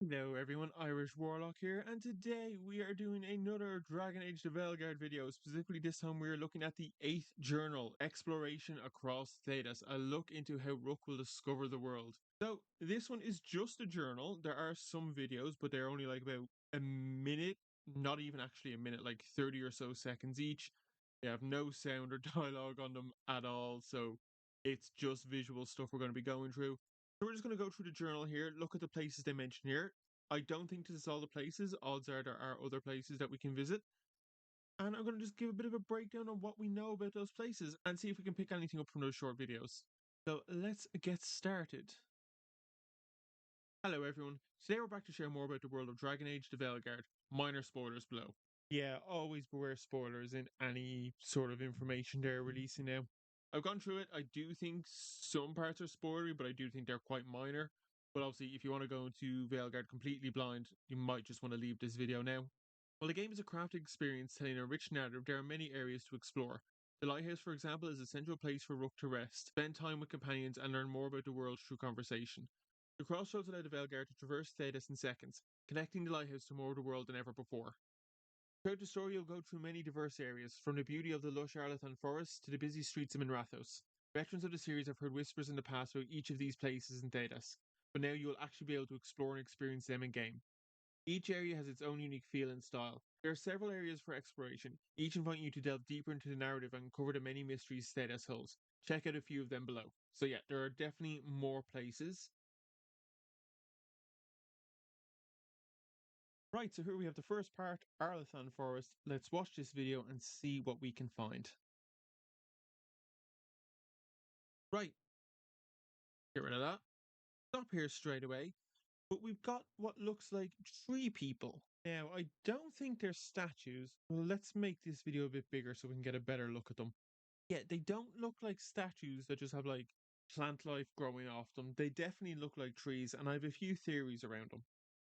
Hello everyone, Irish Warlock here, and today we are doing another Dragon Age the Veilguard video. Specifically this time we are looking at the 8th journal, Exploration Across Thedas, a look into how Rook will discover the world. So this one is just a journal. There are some videos, but they're only like about a minute, not even actually a minute, like 30 or so seconds each. They have no sound or dialogue on them at all, so it's just visual stuff we're going to be going through. So we're just going to go through the journal here, look at the places they mention here. I don't think this is all the places. Odds are there are other places that we can visit. And I'm going to just give a bit of a breakdown on what we know about those places and see if we can pick anything up from those short videos. So let's get started. Hello everyone. Today we're back to share more about the world of Dragon Age the Veilguard. Minor spoilers below. Yeah, always beware spoilers in any sort of information they're releasing now. I've gone through it. I do think some parts are spoilery, but I do think they're quite minor. But obviously, if you want to go into Veilguard completely blind, you might just want to leave this video now. While the game is a crafted experience telling a rich narrative, there are many areas to explore. The Lighthouse, for example, is a central place for Rook to rest, spend time with companions, and learn more about the world through conversation. The crossroads allow the Veilguard to traverse Thedas in seconds, connecting the Lighthouse to more of the world than ever before. Throughout the story, you'll go through many diverse areas, from the beauty of the lush Arlathan forest to the busy streets of Minrathous. Veterans of the series have heard whispers in the past about each of these places in Thedas, but now you will actually be able to explore and experience them in game. Each area has its own unique feel and style. There are several areas for exploration, each inviting you to delve deeper into the narrative and uncover the many mysteries Thedas holds. Check out a few of them below. So yeah, there are definitely more places. Right, so here we have the first part, Arlathan Forest. Let's watch this video and see what we can find. Right, get rid of that. Stop here straight away. But we've got what looks like 3 people. Now, I don't think they're statues. Well, let's make this video a bit bigger so we can get a better look at them. Yeah, they don't look like statues that just have like plant life growing off them. They definitely look like trees, and I have a few theories around them.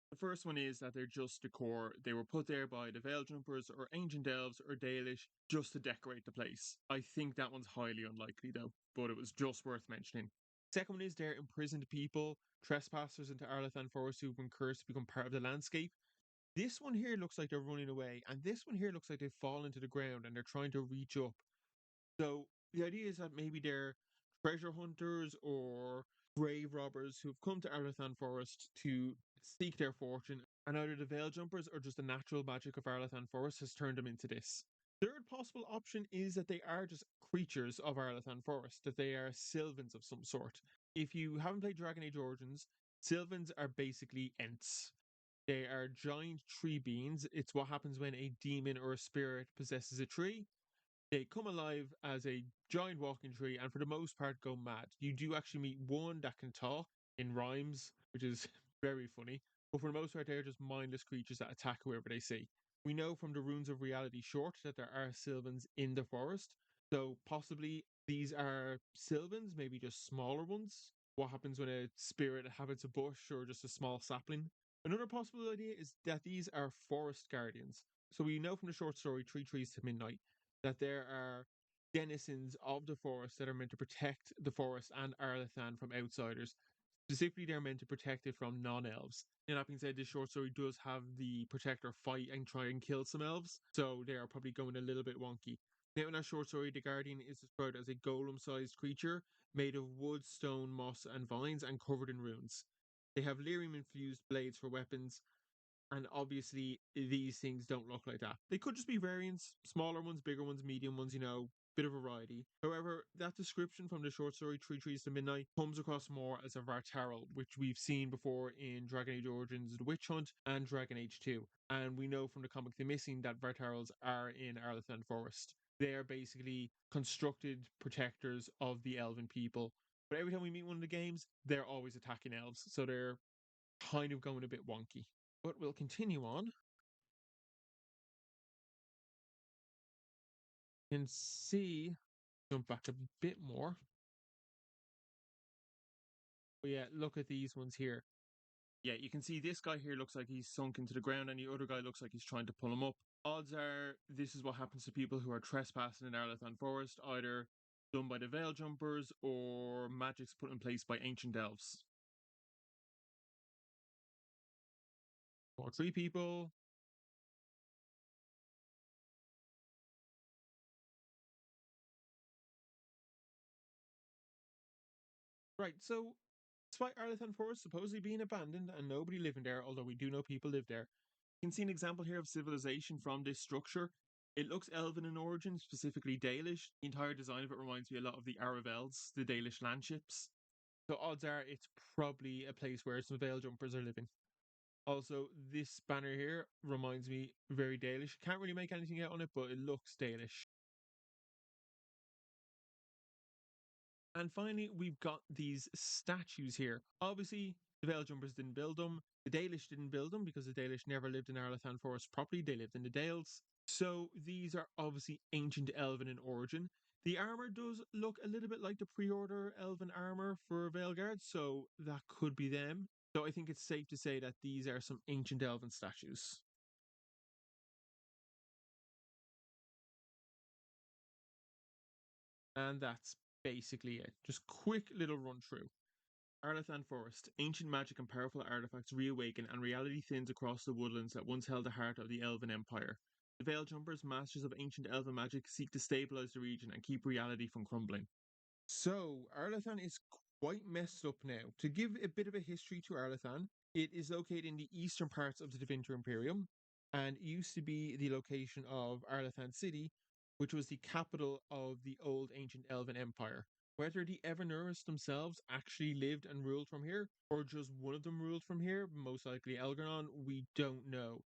The first one is that they're just decor. They were put there by the Veil Jumpers or Ancient Elves or Dalish just to decorate the place. I think that one's highly unlikely though, but it was just worth mentioning. Second one is they're imprisoned people, trespassers into Arlathan Forest who've been cursed to become part of the landscape. This one here looks like they're running away, and this one here looks like they've fallen to the ground and they're trying to reach up. So the idea is that maybe they're treasure hunters or grave robbers who've come to Arlathan Forest to seek their fortune, and either the Veil Jumpers or just the natural magic of Arlathan Forest has turned them into this. Third possible option is that they are just creatures of Arlathan Forest, that they are Sylvans of some sort. If you haven't played Dragon Age Origins, Sylvans are basically Ents. They are giant tree beings. It's what happens when a demon or a spirit possesses a tree. They come alive as a giant walking tree and for the most part go mad. You do actually meet one that can talk in rhymes, which is very funny. But for the most part, they're just mindless creatures that attack whoever they see. We know from the Runes of Reality short that there are Sylvans in the forest. So possibly these are Sylvans, maybe just smaller ones. What happens when a spirit inhabits a bush or just a small sapling? Another possible idea is that these are forest guardians. So we know from the short story Three Trees to Midnight that there are denizens of the forest that are meant to protect the forest and Arlathan from outsiders. Specifically, they're meant to protect it from non-elves. And that being said, this short story does have the protector fight and try and kill some elves, so they are probably going a little bit wonky. Now, in our short story, the Guardian is described as a golem-sized creature made of wood, stone, moss, and vines, and covered in runes. They have lyrium-infused blades for weapons, and obviously, these things don't look like that. They could just be variants, smaller ones, bigger ones, medium ones, bit of variety. However, that description from the short story Three Trees to Midnight comes across more as a Vartaral, which we've seen before in Dragon Age Origins The Witch Hunt and Dragon Age 2. And we know from the comic The Missing that Vartarals are in Arlathan Forest. They are basically constructed protectors of the elven people. But every time we meet one of the games, they're always attacking elves, so they're kind of going a bit wonky. But we'll continue on. You can see, jump back a bit more. But yeah, look at these ones here. Yeah, you can see this guy here looks like he's sunk into the ground, and the other guy looks like he's trying to pull him up. Odds are this is what happens to people who are trespassing in Arlathan Forest, either done by the Veil Jumpers or magics put in place by ancient elves. more tree people. Right, so despite Arlathan Forest supposedly being abandoned and nobody living there, although we do know people live there, you can see an example here of civilization from this structure. It looks elven in origin, specifically Dalish. The entire design of it reminds me a lot of the Aravels, the Dalish landships. So odds are it's probably a place where some Veil jumpers are living. Also, this banner here reminds me very Dalish. Can't really make anything out on it, but it looks Dalish. And finally, we've got these statues here. Obviously, the Veil Jumpers didn't build them. The Dalish didn't build them because the Dalish never lived in Arlathan Forest properly. They lived in the Dales. So these are obviously ancient elven in origin. The armor does look a little bit like the pre-order elven armor for Veilguard, so that could be them. So I think it's safe to say that these are some ancient elven statues. And that's basically it. Just quick little run through. Arlathan Forest. Ancient magic and powerful artifacts reawaken, and reality thins across the woodlands that once held the heart of the Elven Empire. The Veil Jumpers, masters of ancient elven magic, seek to stabilize the region and keep reality from crumbling. So, Arlathan is quite messed up now. To give a bit of a history to Arlathan, it is located in the eastern parts of the Devinter Imperium and used to be the location of Arlathan City, which was the capital of the old ancient Elven Empire. Whether the Evanurus themselves actually lived and ruled from here, or just one of them ruled from here, most likely Elgarnon, we don't know.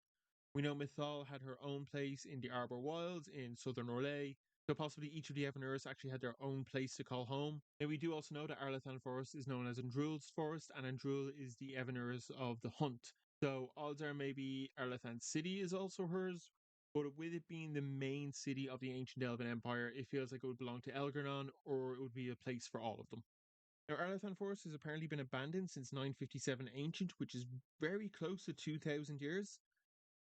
We know Mythal had her own place in the Arbor Wilds in southern Orlais, so possibly each of the Evanurus actually had their own place to call home. And we do also know that Arlathan Forest is known as Andrul's Forest, and Andrul is the Evanurus of the Hunt. So odds are maybe Arlathan City is also hers, but with it being the main city of the ancient Elven Empire, it feels like it would belong to Elgarnon, or it would be a place for all of them. Now, Arlathan Forest has apparently been abandoned since 957 Ancient, which is very close to 2,000 years.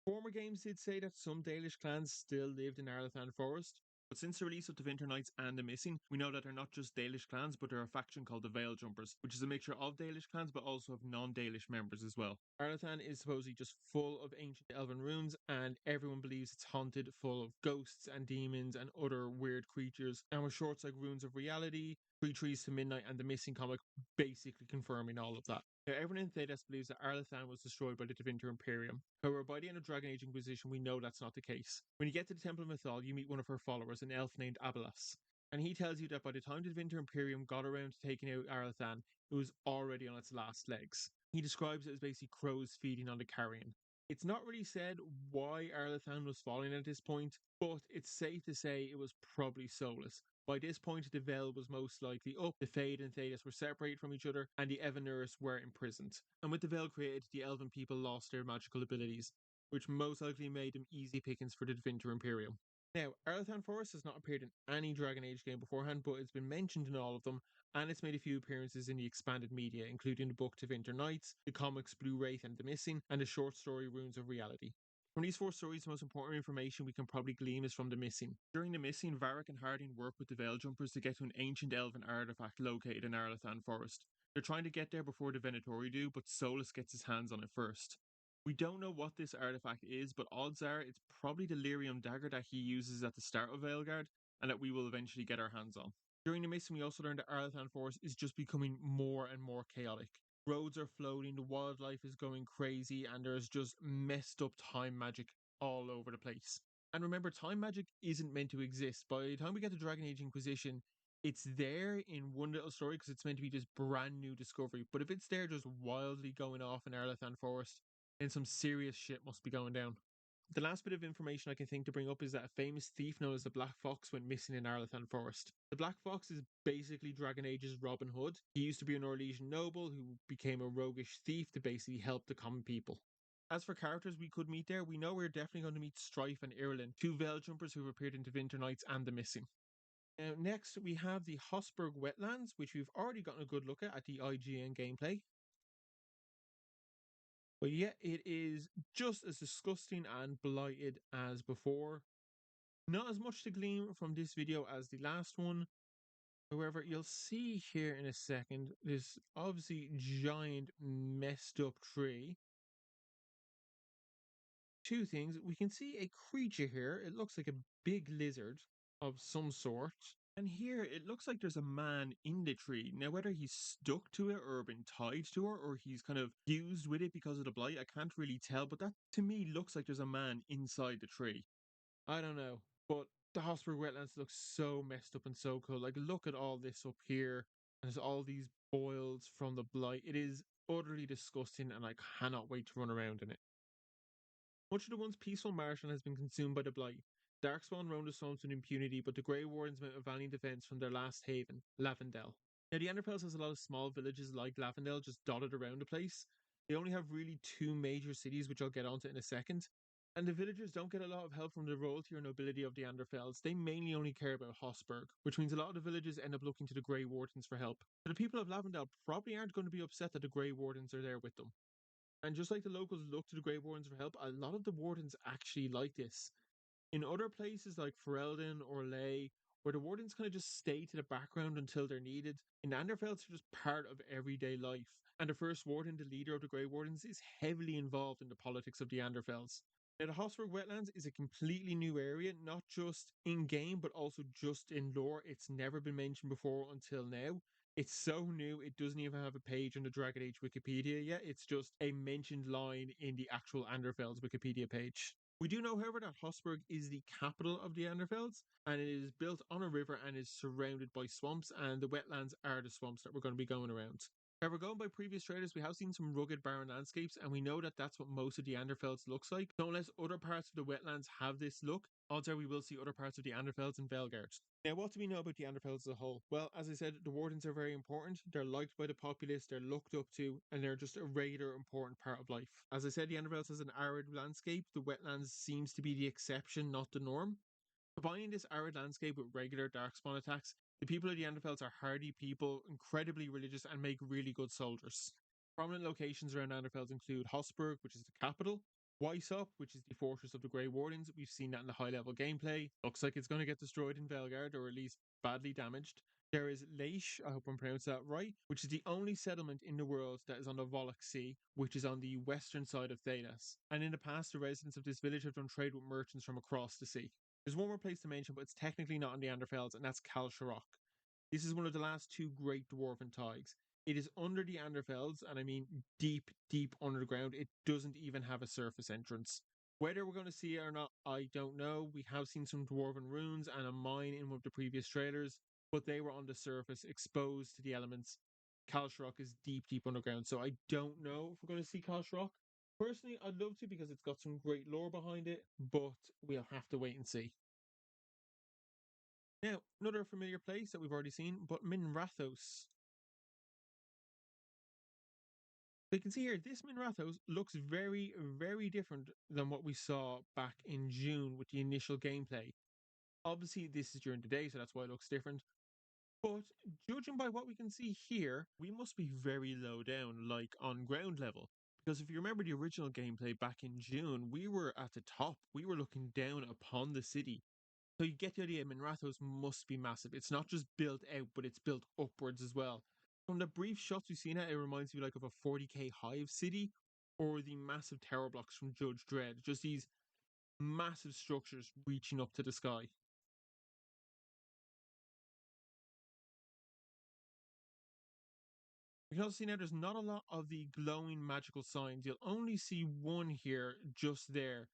Former games did say that some Dalish clans still lived in Arlathan Forest, but since the release of the Winter Knights and the Missing, we know that they're not just Dalish clans, but they're a faction called the Veil Jumpers, which is a mixture of Dalish clans but also of non-Dalish members as well. Arlathan is supposedly just full of ancient elven ruins, and everyone believes it's haunted, full of ghosts and demons and other weird creatures. And with shorts like Runes of Reality, Three Trees to Midnight, and the Missing comic basically confirming all of that. Now, everyone in Thedas believes that Arlathan was destroyed by the Devinter Imperium. However, by the end of Dragon Age Inquisition, we know that's not the case. When you get to the Temple of Mythal, you meet one of her followers, an elf named Abelas. And he tells you that by the time the Devinter Imperium got around to taking out Arlathan, it was already on its last legs. He describes it as basically crows feeding on the carrion. It's not really said why Arlathan was falling at this point, but it's safe to say it was probably soulless. By this point, the Veil was most likely up, the Fade and Thedas were separated from each other, and the Evanurus were imprisoned. And with the Veil created, the Elven people lost their magical abilities, which most likely made them easy pickings for the Devinter Imperium. Now, Arlathan Forest has not appeared in any Dragon Age game beforehand, but it's been mentioned in all of them, and it's made a few appearances in the expanded media, including the book Devinter Knights, the comics Blue Wraith and the Missing, and the short story Runes of Reality. From these four stories, the most important information we can probably glean is from the Missing. During the Missing, Varric and Harding work with the Veil Jumpers to get to an ancient elven artifact located in Arlathan Forest. They're trying to get there before the Venatori do, but Solus gets his hands on it first. We don't know what this artifact is, but odds are it's probably the lyrium dagger that he uses at the start of Veilguard, and that we will eventually get our hands on. During the mission, we also learned that Arlathan Forest is just becoming more and more chaotic. Roads are floating, the wildlife is going crazy, and there's just messed up time magic all over the place. And remember, time magic isn't meant to exist. By the time we get to Dragon Age Inquisition, it's there in one little story because it's meant to be this brand new discovery. But if it's there just wildly going off in Arlathan Forest, then some serious shit must be going down. The last bit of information I can think to bring up is that a famous thief known as the Black Fox went missing in Arlathan Forest. The Black Fox is basically Dragon Age's Robin Hood. He used to be an Orlesian noble who became a roguish thief to basically help the common people. As for characters we could meet there, we know we're definitely going to meet Strife and Irilyn, two Veil Jumpers who have appeared in Winter Knights and The Missing. Now, next we have the Hossberg Wetlands, which we've already gotten a good look at the IGN gameplay. But yeah, it is just as disgusting and blighted as before. Not as much to glean from this video as the last one. However, you'll see here in a second this obviously giant messed up tree. two things. We can see a creature here. It looks like a big lizard of some sort. And here it looks like there's a man in the tree. Now, whether he's stuck to it or been tied to it or he's kind of fused with it because of the blight, I can't really tell. But that to me looks like there's a man inside the tree. I don't know. But the Hossberg Wetlands looks so messed up and so cool. Like, look at all this up here. And there's all these boils from the blight. It is utterly disgusting and I cannot wait to run around in it. Much of the once peaceful marshland has been consumed by the blight. Darkspawn roam the swamps with impunity, but the Grey Wardens mount a valiant defence from their last haven, Lavendel. Now, the Enderfels has a lot of small villages like Lavendel just dotted around the place. They only have really two major cities, which I'll get onto in a second. And the villagers don't get a lot of help from the royalty or nobility of the Anderfels. They mainly only care about Hossberg, which means a lot of the villagers end up looking to the Grey Wardens for help. But the people of Lavendel probably aren't going to be upset that the Grey Wardens are there with them. And just like the locals look to the Grey Wardens for help, a lot of the Wardens actually like this. In other places like Ferelden or Ley, where the Wardens kind of just stay to the background until they're needed, in Anderfels are just part of everyday life. And the first Warden, the leader of the Grey Wardens, is heavily involved in the politics of the Anderfels. Now, the Hossberg Wetlands is a completely new area, not just in game, but also just in lore. It's never been mentioned before until now. It's so new, it doesn't even have a page on the Dragon Age Wikipedia yet. It's just a mentioned line in the actual Anderfels Wikipedia page. We do know, however, that Hossberg is the capital of the Anderfels, and it is built on a river and is surrounded by swamps, and the wetlands are the swamps that we're going to be going around. However, going by previous trailers, we have seen some rugged barren landscapes, and we know that that's what most of the Anderfels looks like. So unless other parts of the wetlands have this look, odds are we will see other parts of the Anderfels and Veilguard. Now, what do we know about the Anderfels as a whole? Well, as I said, the Wardens are very important. They're liked by the populace, they're looked up to, and they're just a regular important part of life. As I said, the Anderfels has an arid landscape. The wetlands seems to be the exception, not the norm. Combining this arid landscape with regular darkspawn attacks, the people of the Anderfels are hardy people, incredibly religious, and make really good soldiers. Prominent locations around Anderfels include Hossberg, which is the capital, Weissop, which is the fortress of the Grey Wardens. We've seen that in the high level gameplay. Looks like it's going to get destroyed in Veilguard, or at least badly damaged. There is Leish, I hope I'm pronouncing that right, which is the only settlement in the world that is on the Volok Sea, which is on the western side of Thedas. And in the past, the residents of this village have done trade with merchants from across the sea. There's one more place to mention, but it's technically not in the Anderfels, and that's Kalsharok. This is one of the last two great dwarven taigs. It is under the Anderfels, and I mean deep, deep underground. It doesn't even have a surface entrance. Whether we're going to see it or not, I don't know. We have seen some dwarven runes and a mine in one of the previous trailers, but they were on the surface, exposed to the elements. Kalsharok is deep, deep underground, so I don't know if we're going to see Kalsharok. Personally, I'd love to because it's got some great lore behind it, but we'll have to wait and see. Now, another familiar place that we've already seen, but Minrathous. So you can see here, this Minrathous looks very, very different than what we saw back in June with the initial gameplay. Obviously, this is during the day, so that's why it looks different. But judging by what we can see here, we must be very low down, like on ground level. Because if you remember the original gameplay back in June, we were at the top. We were looking down upon the city. So you get the idea, Minrathous must be massive. It's not just built out, but it's built upwards as well. From the brief shots we've seen it reminds me like of a 40k hive city or the massive tower blocks from Judge Dredd. Just these massive structures reaching up to the sky. You can also see now there's not a lot of the glowing magical signs. You'll only see one here just there.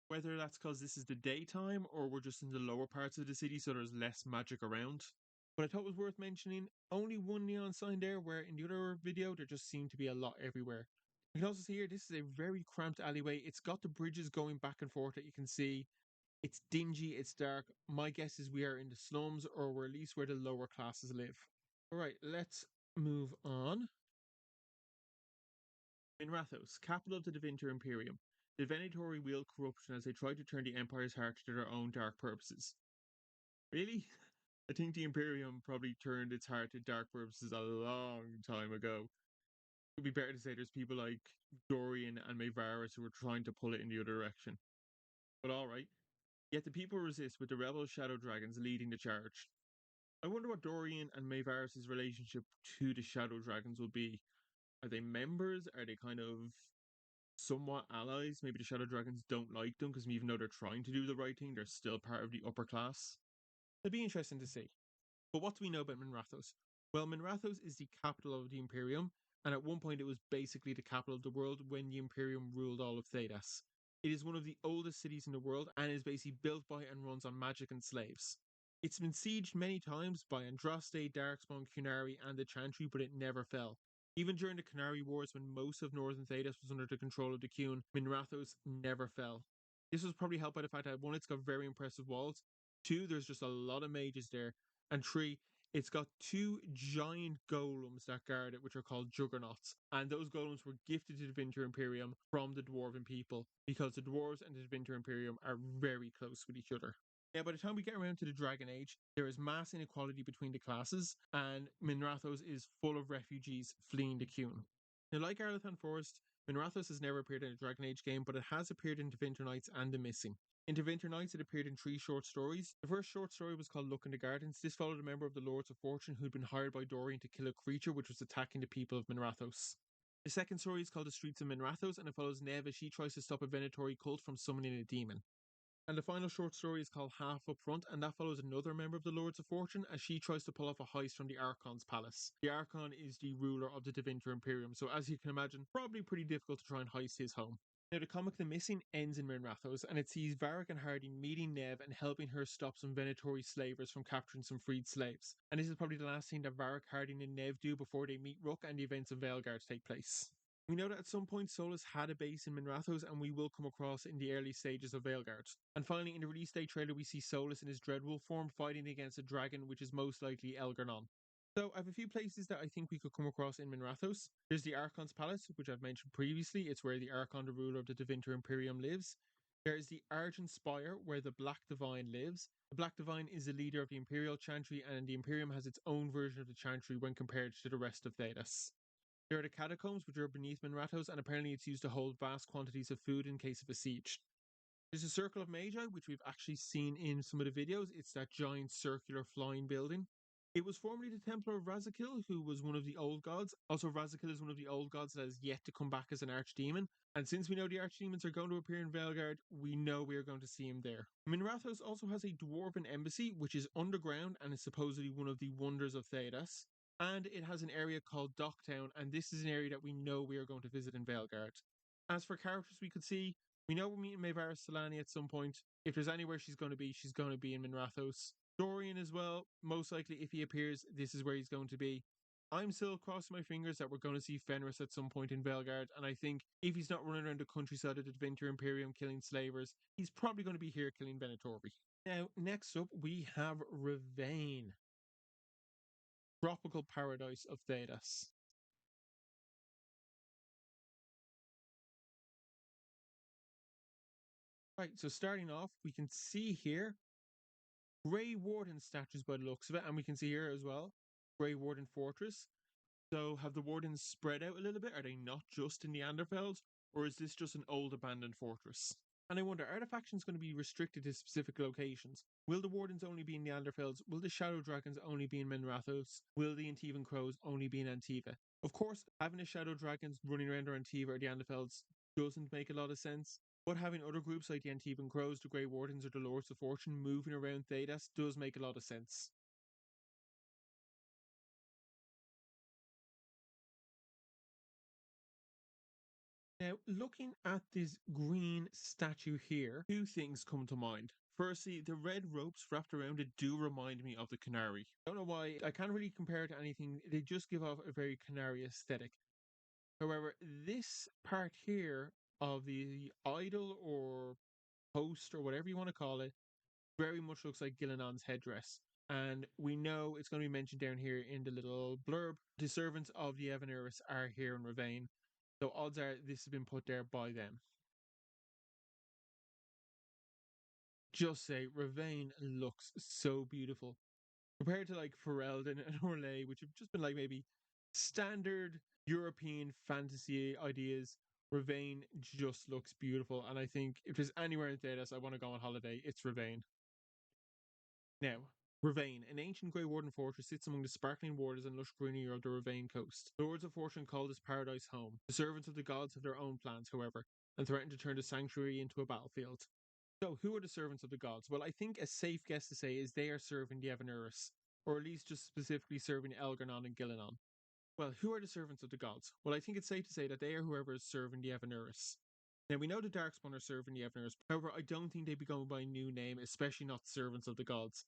Whether that's because this is the daytime or we're just in the lower parts of the city, so there's less magic around. But I thought it was worth mentioning only one neon sign there, where in the other video there just seemed to be a lot everywhere. You can also see here, this is a very cramped alleyway. It's got the bridges going back and forth that you can see. It's dingy, it's dark. My guess is we are in the slums, or we're at least where the lower classes live. Alright, let's move on. Minrathous, capital of the Devinter Imperium. The Venatori wield corruption as they try to turn the Empire's heart to their own dark purposes. Really? I think the Imperium probably turned its heart to dark purposes a long time ago. It would be better to say there's people like Dorian and Mayvarus who are trying to pull it in the other direction. But alright. Yet the people resist, with the rebel shadow dragons leading the charge. I wonder what Dorian and Mayvarus' relationship to the shadow dragons will be. Are they members? Are they kind of somewhat allies. Maybe the Shadow Dragons don't like them because even though they're trying to do the right thing, they're still part of the upper class. It'd be interesting to see. But what do we know about Minrathous? Well, Minrathous is the capital of the Imperium, and at one point it was basically the capital of the world when the Imperium ruled all of Thedas. It is one of the oldest cities in the world and is basically built by and runs on magic and slaves. It's been sieged many times by Andraste, Darkspawn, Cunari, and the Chantry, but it never fell. Even during the Cunari Wars, when most of northern Thedas was under the control of the Qun, Minrathous never fell. This was probably helped by the fact that one, it's got very impressive walls, two, there's just a lot of mages there, and three, it's got two giant golems that guard it, which are called juggernauts. And those golems were gifted to the Vinter Imperium from the dwarven people because the dwarves and the Vinter Imperium are very close with each other. Yeah, by the time we get around to the Dragon Age, there is mass inequality between the classes, and Minrathous is full of refugees fleeing the Qun. Now, like Arlathan Forest, Minrathous has never appeared in a Dragon Age game, but it has appeared in Winter Nights and The Missing. In Winter Nights, it appeared in 3 short stories. The first short story was called Look in the Gardens. This followed a member of the Lords of Fortune who'd been hired by Dorian to kill a creature which was attacking the people of Minrathous. The second story is called The Streets of Minrathous, and it follows Neve as she tries to stop a Venatori cult from summoning a demon. And the final short story is called Half Up Front, and that follows another member of the Lords of Fortune as she tries to pull off a heist from the Archon's palace. The Archon is the ruler of the Devinter Imperium, so as you can imagine, probably pretty difficult to try and heist his home. Now, the comic The Missing ends in Minrathous, and it sees Varric and Hardy meeting Neve and helping her stop some Venatori slavers from capturing some freed slaves. And this is probably the last thing that Varric, Hardy, and Neve do before they meet Rook and the events of Veilguard take place. We know that at some point Solus had a base in Minrathous, and we will come across in the early stages of Veilguard. And finally, in the release date trailer, we see Solus in his Dreadwolf form fighting against a dragon, which is most likely Elgarnon. So I have a few places that I think we could come across in Minrathous. There's the Archon's Palace, which I've mentioned previously. It's where the Archon, the ruler of the Devinter Imperium, lives. There's the Argent Spire, where the Black Divine lives. The Black Divine is the leader of the Imperial Chantry, and the Imperium has its own version of the Chantry when compared to the rest of Thedas. There are the catacombs, which are beneath Minrathous, and apparently it's used to hold vast quantities of food in case of a siege. There's a Circle of Magi, which we've actually seen in some of the videos. It's that giant circular flying building. It was formerly the Templar of Razakil, who was one of the old gods. Also, Razakil is one of the old gods that has yet to come back as an archdemon. And since we know the archdemons are going to appear in Veilguard, we know we are going to see him there. Minrathous also has a dwarven embassy, which is underground and is supposedly one of the wonders of Thedas. And it has an area called Docktown, and this is an area that we know we are going to visit in Veilguard. As for characters we could see, we know we're meeting Mayvaris Solani at some point. If there's anywhere she's going to be in Minrathous. Dorian as well, most likely if he appears, this is where he's going to be. I'm still crossing my fingers that we're going to see Fenris at some point in Veilguard, and I think if he's not running around the countryside of the Vinter Imperium killing slavers, he's probably going to be here killing Venatori. Now, next up, we have Rivain, tropical paradise of Thedas. Right, so starting off, we can see here Grey Warden statues by the looks of it, and we can see here as well Grey Warden Fortress. So have the wardens spread out a little bit? Are they not just in the Anderfels, or is this just an old abandoned fortress? And I wonder, are the factions going to be restricted to specific locations? Will the wardens only be in the Anderfels? Will the Shadow Dragons only be in Minrathous? Will the Antivan Crows only be in Antiva? Of course, having the Shadow Dragons running around Antiva or the Anderfels doesn't make a lot of sense. But having other groups like the Antivan Crows, the Grey Wardens, or the Lords of Fortune moving around Thedas does make a lot of sense. Now, looking at this green statue here, two things come to mind. Firstly, the red ropes wrapped around it do remind me of the Canary. I don't know why, I can't really compare it to anything, they just give off a very Canary aesthetic. However, this part here of the idol or host or whatever you want to call it very much looks like Gillenon's headdress. And we know it's going to be mentioned down here in the little blurb. The servants of the Evaneris are here in Rivain. So odds are this has been put there by them. Just say Rivain looks so beautiful. Compared to like Ferelden and Orlais, which have just been like maybe standard European fantasy ideas, Rivain just looks beautiful. And I think if there's anywhere in Thedas I want to go on holiday, it's Rivain. Now, Rivain, an ancient grey warden fortress, sits among the sparkling waters and lush greenery of the Rivain coast. The Lords of Fortune call this paradise home. The servants of the gods have their own plans, however, and threaten to turn the sanctuary into a battlefield. So, who are the servants of the gods? Well, I think a safe guess to say is they are serving the Evanuris, or at least just specifically serving Elgarnon and Gillenon. Well, who are the servants of the gods? Well, I think it's safe to say that they are whoever is serving the Evanuris. Now, we know the Darkspawn are serving the Evanuris, however, I don't think they'd be going by a new name, especially not servants of the gods.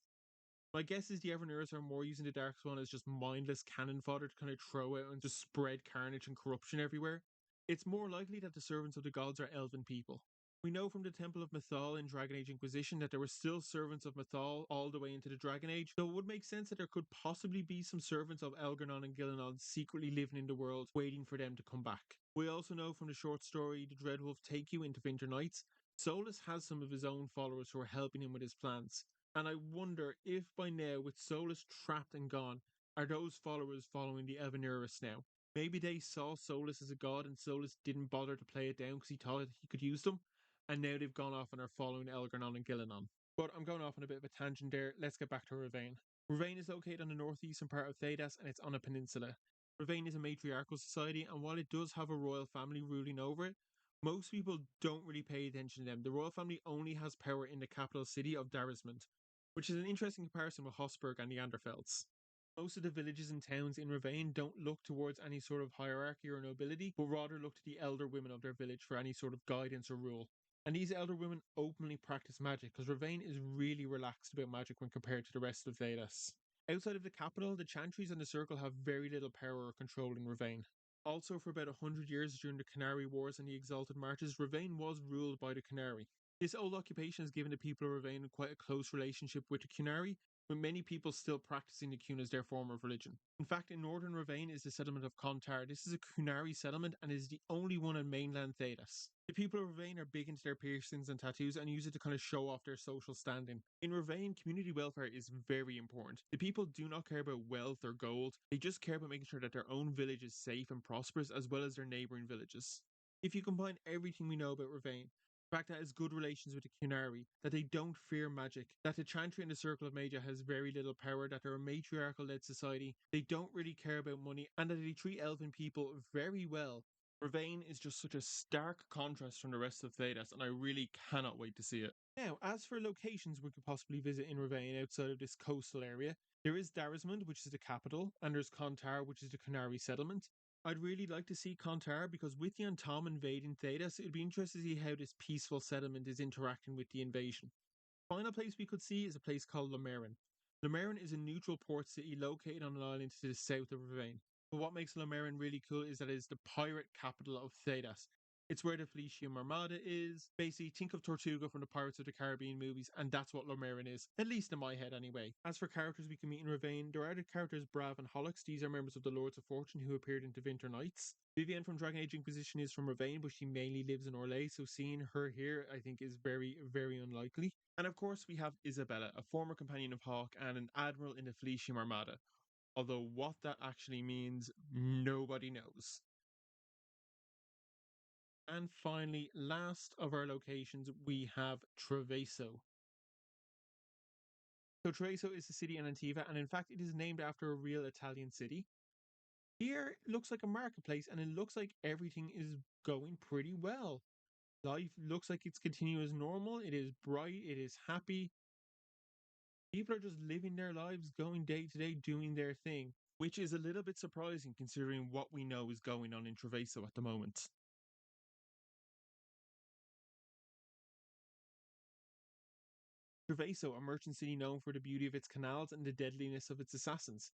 My guess is the Evernerds are more using the Darkspawn as just mindless cannon fodder to kind of throw out and just spread carnage and corruption everywhere. It's more likely that the servants of the gods are elven people. We know from the Temple of Mythal in Dragon Age Inquisition that there were still servants of Mythal all the way into the Dragon Age, so it would make sense that there could possibly be some servants of Elgarnon and Gillenon secretly living in the world, waiting for them to come back. We also know from the short story The Dreadwolf Take You into Winter Nights, Solus has some of his own followers who are helping him with his plans. And I wonder if by now, with Solus trapped and gone, are those followers following the Evanuris now? Maybe they saw Solus as a god and Solus didn't bother to play it down because he thought he could use them, and now they've gone off and are following Elgarnon and Gillenon. But I'm going off on a bit of a tangent there. Let's get back to Rivain. Rivain is located on the northeastern part of Thedas and it's on a peninsula. Rivain is a matriarchal society, and while it does have a royal family ruling over it, most people don't really pay attention to them. The royal family only has power in the capital city of Darismond, which is an interesting comparison with Hossberg and Neanderthals. Most of the villages and towns in Rivain don't look towards any sort of hierarchy or nobility, but rather look to the elder women of their village for any sort of guidance or rule. And these elder women openly practice magic, because Rivain is really relaxed about magic when compared to the rest of Thedas. Outside of the capital, the Chantries and the Circle have very little power or control in Rivain. Also, for about 100 years during the Canary Wars and the Exalted Marches, Rivain was ruled by the Canary. This old occupation has given the people of Rivain quite a close relationship with the Cunari, with many people still practicing the Cun as their form of religion. In fact, in northern Rivain is the settlement of Contar. This is a Cunari settlement and is the only one in mainland Thedas. The people of Rivain are big into their piercings and tattoos and use it to kind of show off their social standing. In Rivain, community welfare is very important. The people do not care about wealth or gold, they just care about making sure that their own village is safe and prosperous as well as their neighbouring villages. If you combine everything we know about Rivain, the fact that it has good relations with the Cunari, that they don't fear magic, that the Chantry and the Circle of Magia has very little power, that they're a matriarchal-led society, they don't really care about money, and that they treat elven people very well. Rivain is just such a stark contrast from the rest of Thedas, and I really cannot wait to see it. Now, as for locations we could possibly visit in Rivain outside of this coastal area, there is Darismond, which is the capital, and there's Contar, which is the Canary settlement. I'd really like to see Contar because with the Antom invading Thedas, it'd be interesting to see how this peaceful settlement is interacting with the invasion. Final place we could see is a place called Lomerin. Lomerin is a neutral port city located on an island to the south of Rivain. But what makes Lomerin really cool is that it is the pirate capital of Thedas. It's where the Felicium Armada is. Basically, think of Tortuga from the Pirates of the Caribbean movies, and that's what Lomerin is, at least in my head anyway. As for characters we can meet in Rivain, there are the characters Brav and Hollux. These are members of the Lords of Fortune who appeared in Winter Nights. Vivienne from Dragon Age Inquisition is from Rivain, but she mainly lives in Orlais, so seeing her here I think is very, very unlikely. And of course we have Isabella, a former companion of Hawk and an admiral in the Felicium Armada. Although what that actually means, nobody knows. And finally, last of our locations, we have Treviso. So Treviso is a city in Antiva, and in fact it is named after a real Italian city. Here it looks like a marketplace, and it looks like everything is going pretty well. Life looks like it's continuing as normal, it is bright, it is happy. People are just living their lives, going day to day, doing their thing, which is a little bit surprising considering what we know is going on in Treviso at the moment. Treviso, a merchant city known for the beauty of its canals and the deadliness of its assassins.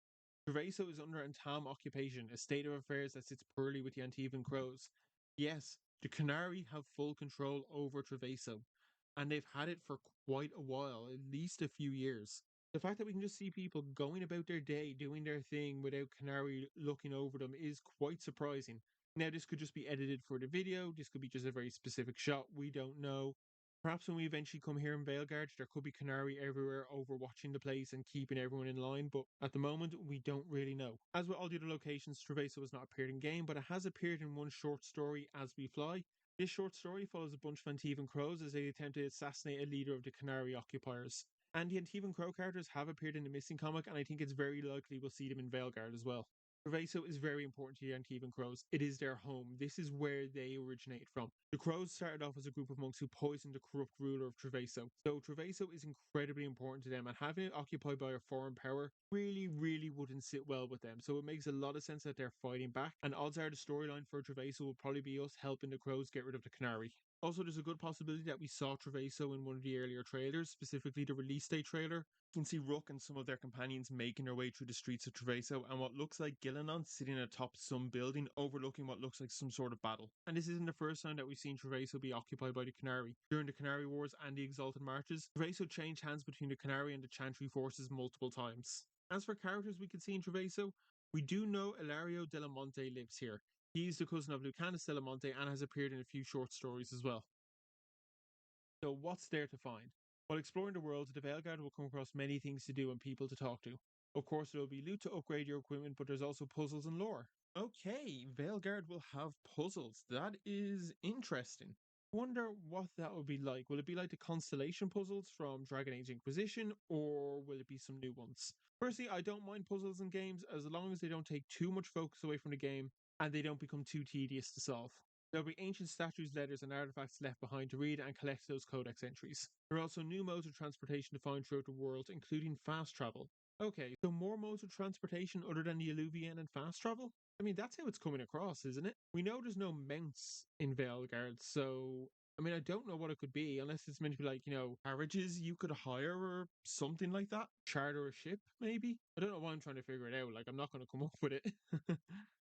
Treviso is under Antam occupation, a state of affairs that sits poorly with the Antivan Crows. Yes, the Canary have full control over Treviso, and they've had it for quite a while, at least a few years. The fact that we can just see people going about their day, doing their thing without Canary looking over them is quite surprising. Now, this could just be edited for the video, this could be just a very specific shot, we don't know. Perhaps when we eventually come here in Veilguard, there could be Canary everywhere overwatching the place and keeping everyone in line, but at the moment, we don't really know. As with all the other locations, Treviso has not appeared in game, but it has appeared in one short story, As We Fly. This short story follows a bunch of Antivan crows as they attempt to assassinate a leader of the Canary occupiers. And the Antivan Crow characters have appeared in the Missing comic, and I think it's very likely we'll see them in Veilguard as well. Treviso is very important to the Antivan Crows. It is their home. This is where they originated from. The Crows started off as a group of monks who poisoned the corrupt ruler of Treviso. So Treviso is incredibly important to them, and having it occupied by a foreign power really wouldn't sit well with them. So it makes a lot of sense that they're fighting back, and odds are the storyline for Treviso will probably be us helping the Crows get rid of the Canary. Also, there's a good possibility that we saw Treviso in one of the earlier trailers, specifically the release day trailer. You can see Rook and some of their companions making their way through the streets of Treviso, and what looks like Gillenon sitting atop some building overlooking what looks like some sort of battle. And this isn't the first time that we've seen Treviso be occupied by the Canary. During the Canary Wars and the Exalted Marches, Treviso changed hands between the Canary and the Chantry forces multiple times. As for characters we could see in Treviso, we do know Ilario Delamonte lives here. He's the cousin of Lucanus Delamonte and has appeared in a few short stories as well. So what's there to find? While exploring the world, the Veilguard will come across many things to do and people to talk to. Of course, there will be loot to upgrade your equipment, but there's also puzzles and lore. Okay, Veilguard will have puzzles. That is interesting. Wonder what that would be like. Will it be like the constellation puzzles from Dragon Age Inquisition, or will it be some new ones? Personally, I don't mind puzzles in games as long as they don't take too much focus away from the game and they don't become too tedious to solve. There'll be ancient statues, letters, and artifacts left behind to read and collect those codex entries. There are also new modes of transportation to find throughout the world, including fast travel. Okay, so more modes of transportation other than the Alluvian and fast travel? I mean, that's how it's coming across, isn't it? We know there's no mounts in Veilguard, so I mean, I don't know what it could be unless it's meant to be like, carriages you could hire or something like that. Charter a ship, maybe? I don't know why I'm trying to figure it out. Like, I'm not going to come up with it.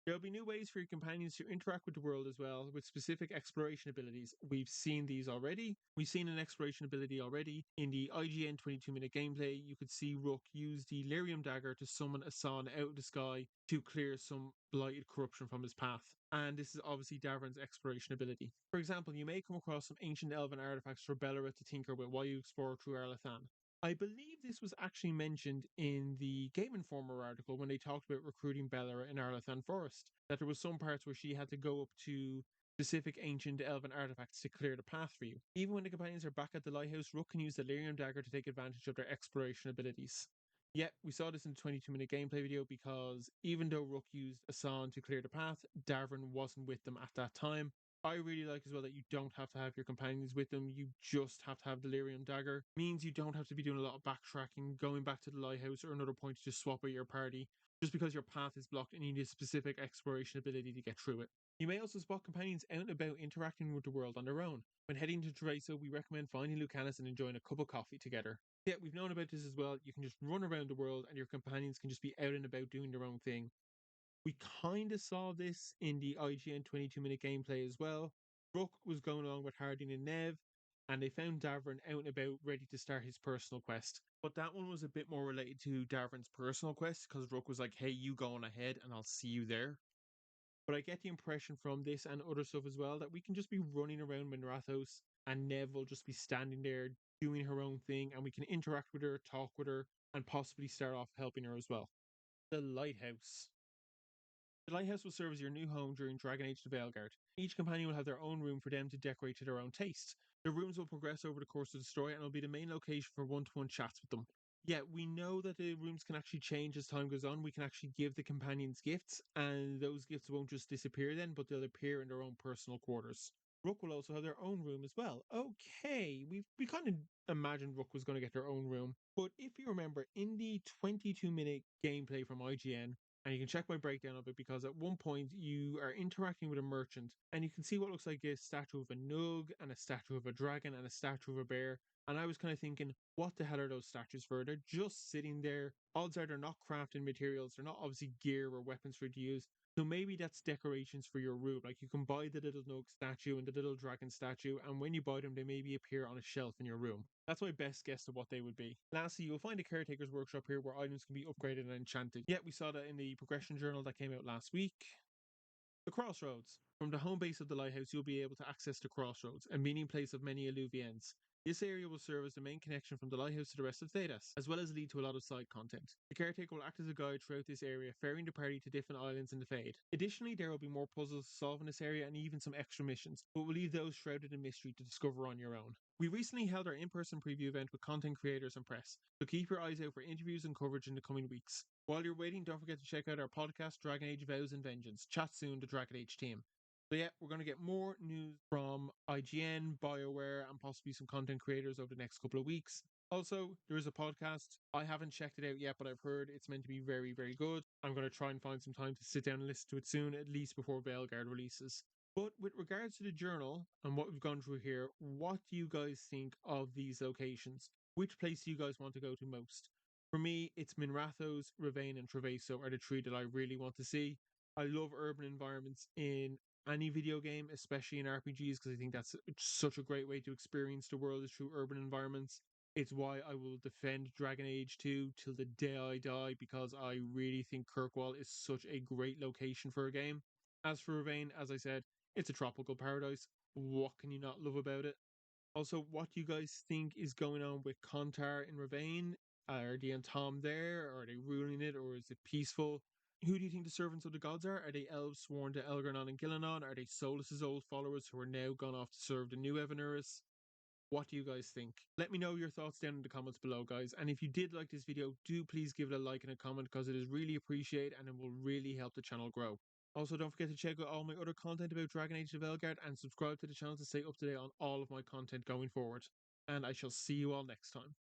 There'll be new ways for your companions to interact with the world as well, with specific exploration abilities. We've seen these already. We've seen an exploration ability already. In the IGN 22-minute gameplay, you could see Rook use the Lyrium dagger to summon a Asan out of the sky to clear some blighted corruption from his path. And this is obviously Davran's exploration ability. For example, you may come across some ancient elven artifacts for Bellara to tinker with while you explore through Arlathan. I believe this was actually mentioned in the Game Informer article when they talked about recruiting Bellara in Arlathan Forest, that there was some parts where she had to go up to specific ancient elven artifacts to clear the path for you. Even when the companions are back at the lighthouse, Rook can use the Lyrium dagger to take advantage of their exploration abilities. Yet, we saw this in the 22-minute gameplay video because even though Rook used Asan to clear the path, Davran wasn't with them at that time. I really like as well that you don't have to have your companions with them. You just have to have the Lyrium dagger. Means you don't have to be doing a lot of backtracking, going back to the lighthouse or another point to just swap out your party, just because your path is blocked and you need a specific exploration ability to get through it. You may also spot companions out and about interacting with the world on their own. When heading to Treviso, we recommend finding Lucanus and enjoying a cup of coffee together. Yeah, we've known about this as well. You can just run around the world and your companions can just be out and about doing their own thing. We kind of saw this in the IGN 22-minute gameplay as well. Rook was going along with Harding and Nev, and they found Davran out and about ready to start his personal quest. But that one was a bit more related to Davran's personal quest because Rook was like, hey, you go on ahead and I'll see you there. But I get the impression from this and other stuff as well that we can just be running around Minrathous and Nev will just be standing there doing her own thing and we can interact with her, talk with her, and possibly start off helping her as well. The Lighthouse. The Lighthouse will serve as your new home during Dragon Age the Veilguard. Each companion will have their own room for them to decorate to their own taste. The rooms will progress over the course of the story and will be the main location for one-to-one chats with them. Yeah, we know that the rooms can actually change as time goes on. We can actually give the companions gifts, and those gifts won't just disappear then, but they'll appear in their own personal quarters. Rook will also have their own room as well. Okay, we kind of imagined Rook was going to get their own room, but if you remember, in the 22-minute gameplay from IGN, and you can check my breakdown of it because at one point you are interacting with a merchant and you can see what looks like a statue of a nug and a statue of a dragon and a statue of a bear. And I was kind of thinking, what the hell are those statues for? They're just sitting there. Odds are they're not crafting materials. They're not obviously gear or weapons for you to use. So maybe that's decorations for your room. Like you can buy the little nug statue and the little dragon statue, and when you buy them, they maybe appear on a shelf in your room. That's my best guess of what they would be. Lastly, you'll find a caretaker's workshop here where items can be upgraded and enchanted. Yet we saw that in the progression journal that came out last week. The Crossroads. From the home base of the lighthouse, you'll be able to access the Crossroads, a meeting place of many Alluvians. This area will serve as the main connection from the lighthouse to the rest of Thedas, as well as lead to a lot of side content. The caretaker will act as a guide throughout this area, ferrying the party to different islands in the Fade. Additionally, there will be more puzzles to solve in this area and even some extra missions, but we'll leave those shrouded in mystery to discover on your own. We recently held our in-person preview event with content creators and press, so keep your eyes out for interviews and coverage in the coming weeks. While you're waiting, don't forget to check out our podcast, Dragon Age Vows and Vengeance. Chat soon, the Dragon Age team. So yeah, we're going to get more news from IGN, BioWare, and possibly some content creators over the next couple of weeks. Also, there is a podcast. I haven't checked it out yet, but I've heard it's meant to be very, very good. I'm going to try and find some time to sit down and listen to it soon, at least before Veilguard releases. But with regards to the journal and what we've gone through here, what do you guys think of these locations? Which place do you guys want to go to most? For me, it's Minrathous, Rivain, and Treviso are the three that I really want to see. I love urban environments in any video game, especially in RPGs, because I think that's such a great way to experience the world is through urban environments. It's why I will defend Dragon Age 2 till the day I die, because I really think Kirkwall is such a great location for a game. As for Rivain, as I said, it's a tropical paradise. What can you not love about it? Also, what do you guys think is going on with Kontar in Rivain? Are the Tom there? Are they ruling it, or is it peaceful? Who do you think the servants of the gods are? Are they elves sworn to Elgarnon and Gillanon? Are they Solus's old followers who are now gone off to serve the new Evanuris? What do you guys think? Let me know your thoughts down in the comments below, guys. And if you did like this video, do please give it a like and a comment, because it is really appreciated and it will really help the channel grow. Also, don't forget to check out all my other content about Dragon Age the Veilguard and subscribe to the channel to stay up to date on all of my content going forward. And I shall see you all next time.